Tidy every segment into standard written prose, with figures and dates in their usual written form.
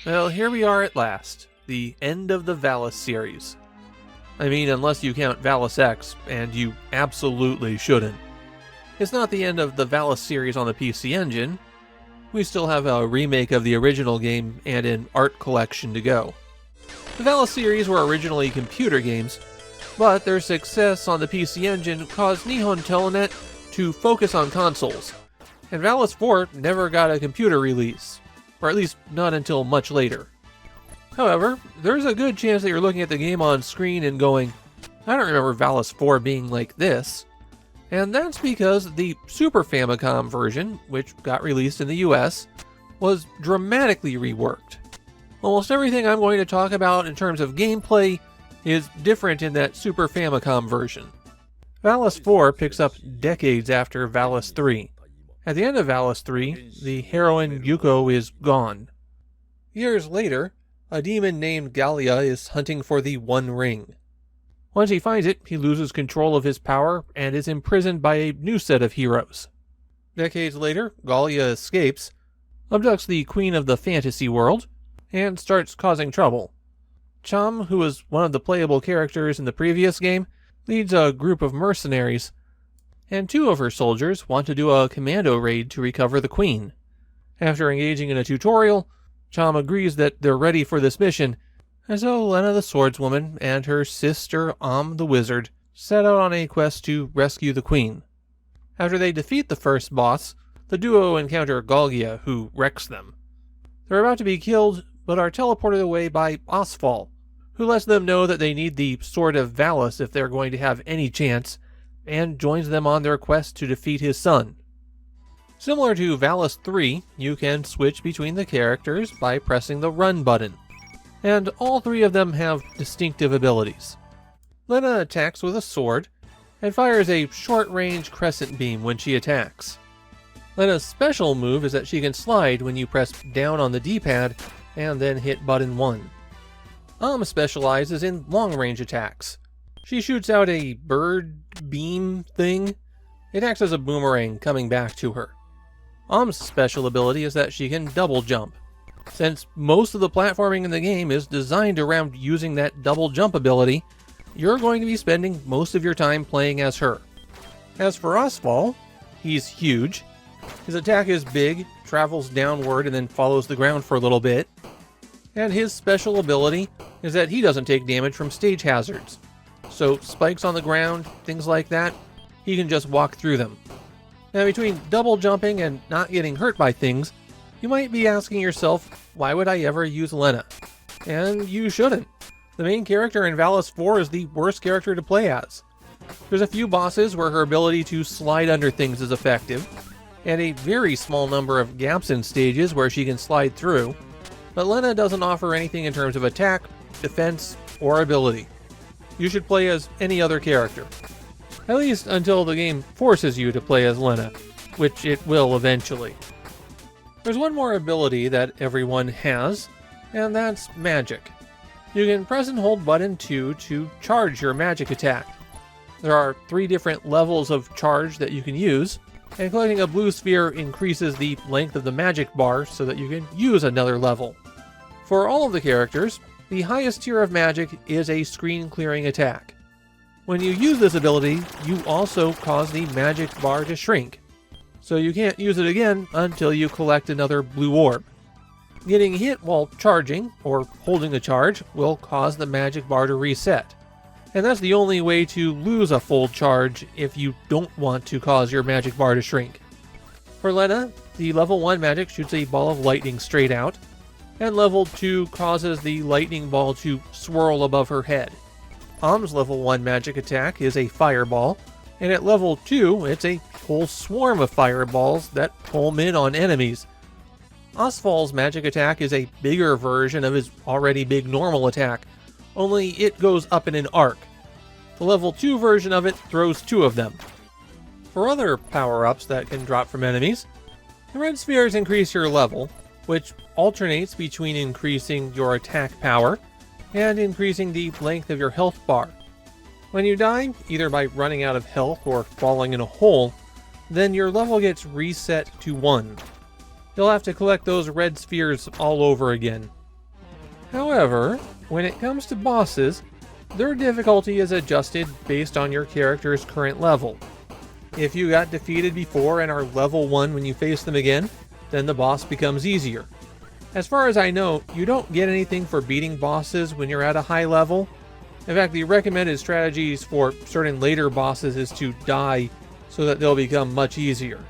Well, here we are at last, the end of the Valis series. I mean, unless you count Valis X, and you absolutely shouldn't. It's not the end of the Valis series on the PC Engine. We still have a remake of the original game and an art collection to go. The Valis series were originally computer games, but their success on the PC Engine caused Nihon Telenet to focus on consoles, and Valis IV never got a computer release, or at least not until much later. However, there's a good chance that you're looking at the game on screen and going, I don't remember Valis IV being like this. And that's because the Super Famicom version, which got released in the US, was dramatically reworked. Almost everything I'm going to talk about in terms of gameplay is different in that Super Famicom version. Valis IV picks up decades after Valis III. At the end of Valis III, the heroine Yuko is gone. Years later, a demon named Gallia is hunting for the One Ring. Once he finds it, he loses control of his power and is imprisoned by a new set of heroes. Decades later, Gallia escapes, abducts the queen of the fantasy world, and starts causing trouble. Cham, who was one of the playable characters in the previous game, leads a group of mercenaries, and two of her soldiers want to do a commando raid to recover the queen. After engaging in a tutorial, Cham agrees that they're ready for this mission, and so Lena the swordswoman and her sister the wizard set out on a quest to rescue the queen. After they defeat the first boss, the duo encounter Galgia, who wrecks them. They're about to be killed, but are teleported away by Osfal, who lets them know that they need the Sword of Valis if they're going to have any chance, and joins them on their quest to defeat his son. Similar to Valis III, you can switch between the characters by pressing the run button, and all three of them have distinctive abilities. Lena attacks with a sword, and fires a short-range crescent beam when she attacks. Lena's special move is that she can slide when you press down on the D-pad and then hit button 1. Specializes in long-range attacks. She shoots out a bird beam thing. It acts as a boomerang coming back to her. Special ability is that she can double jump. Since most of the platforming in the game is designed around using that double jump ability, you're going to be spending most of your time playing as her. As for Osfal, he's huge. His attack is big, travels downward, and then follows the ground for a little bit. And his special ability is that he doesn't take damage from stage hazards. So spikes on the ground, things like that, he can just walk through them. Now, between double jumping and not getting hurt by things, you might be asking yourself, why would I ever use Lena? And you shouldn't. The main character in Valis IV is the worst character to play as. There's a few bosses where her ability to slide under things is effective, and a very small number of gaps in stages where she can slide through, but Lena doesn't offer anything in terms of attack, defense, or ability. You should play as any other character. At least until the game forces you to play as Lena, which it will eventually. There's one more ability that everyone has, and that's magic. You can press and hold button 2 to charge your magic attack. There are 3 different levels of charge that you can use, and collecting a blue sphere increases the length of the magic bar so that you can use another level. For all of the characters, the highest tier of magic is a screen clearing attack. When you use this ability, you also cause the magic bar to shrink, so you can't use it again until you collect another blue orb. Getting hit while charging, or holding the charge, will cause the magic bar to reset, and that's the only way to lose a full charge if you don't want to cause your magic bar to shrink. For Lena, the level 1 magic shoots a ball of lightning straight out, and level 2 causes the lightning ball to swirl above her head. Level 1 magic attack is a fireball, and at level 2 it's a whole swarm of fireballs that home in on enemies. Osfal's magic attack is a bigger version of his already big normal attack, only it goes up in an arc. The level 2 version of it throws 2 of them. For other power-ups that can drop from enemies, the red spheres increase your level, which alternates between increasing your attack power and increasing the length of your health bar. When you die, either by running out of health or falling in a hole, then your level gets reset to 1. You'll have to collect those red spheres all over again. However, when it comes to bosses, their difficulty is adjusted based on your character's current level. If you got defeated before and are level 1 when you face them again, then the boss becomes easier. As far as I know, you don't get anything for beating bosses when you're at a high level. In fact, the recommended strategies for certain later bosses is to die so that they'll become much easier.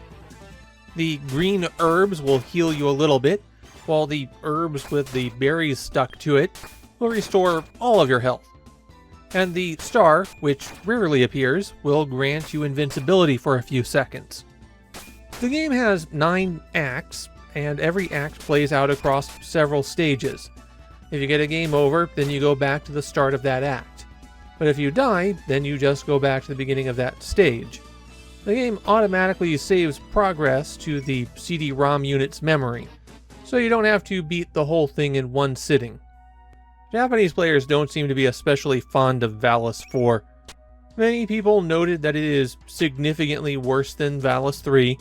The green herbs will heal you a little bit, while the herbs with the berries stuck to it will restore all of your health. And the star, which rarely appears, will grant you invincibility for a few seconds. The game has 9 acts, and every act plays out across several stages. If you get a game over, then you go back to the start of that act. But if you die, then you just go back to the beginning of that stage. The game automatically saves progress to the CD-ROM unit's memory, so you don't have to beat the whole thing in one sitting. Japanese players don't seem to be especially fond of Valis IV. Many people noted that it is significantly worse than Valis III,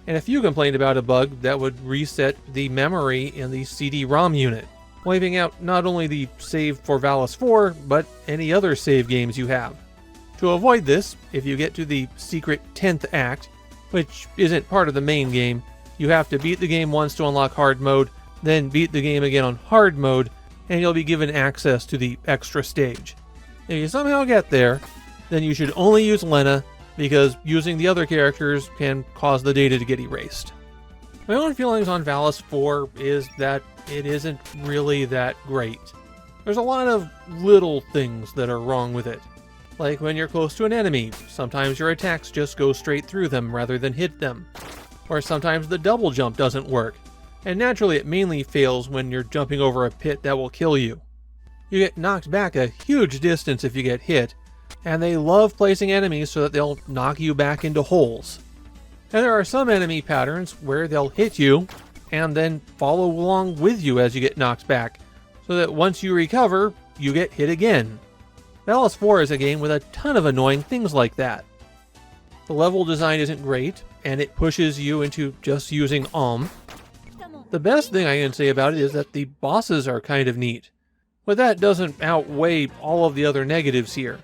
and a few complained about a bug that would reset the memory in the CD-ROM unit, wiping out not only the save for Valis IV, but any other save games you have. To avoid this, if you get to the secret 10th act, which isn't part of the main game, you have to beat the game once to unlock hard mode, then beat the game again on hard mode, and you'll be given access to the extra stage. If you somehow get there, then you should only use Lena, because using the other characters can cause the data to get erased. My own feelings on Valis IV is that it isn't really that great. There's a lot of little things that are wrong with it. Like when you're close to an enemy, sometimes your attacks just go straight through them rather than hit them. Or sometimes the double jump doesn't work, and naturally it mainly fails when you're jumping over a pit that will kill you. You get knocked back a huge distance if you get hit, and they love placing enemies so that they'll knock you back into holes. And there are some enemy patterns where they'll hit you, and then follow along with you as you get knocked back, so that once you recover, you get hit again. Valis IV is a game with a ton of annoying things like that. The level design isn't great, and it pushes you into just using The best thing I can say about it is that the bosses are kind of neat, but that doesn't outweigh all of the other negatives here.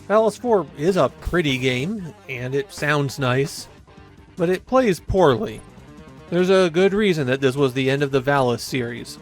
Valis IV is a pretty game, and it sounds nice, but it plays poorly. There's a good reason that this was the end of the Valis series.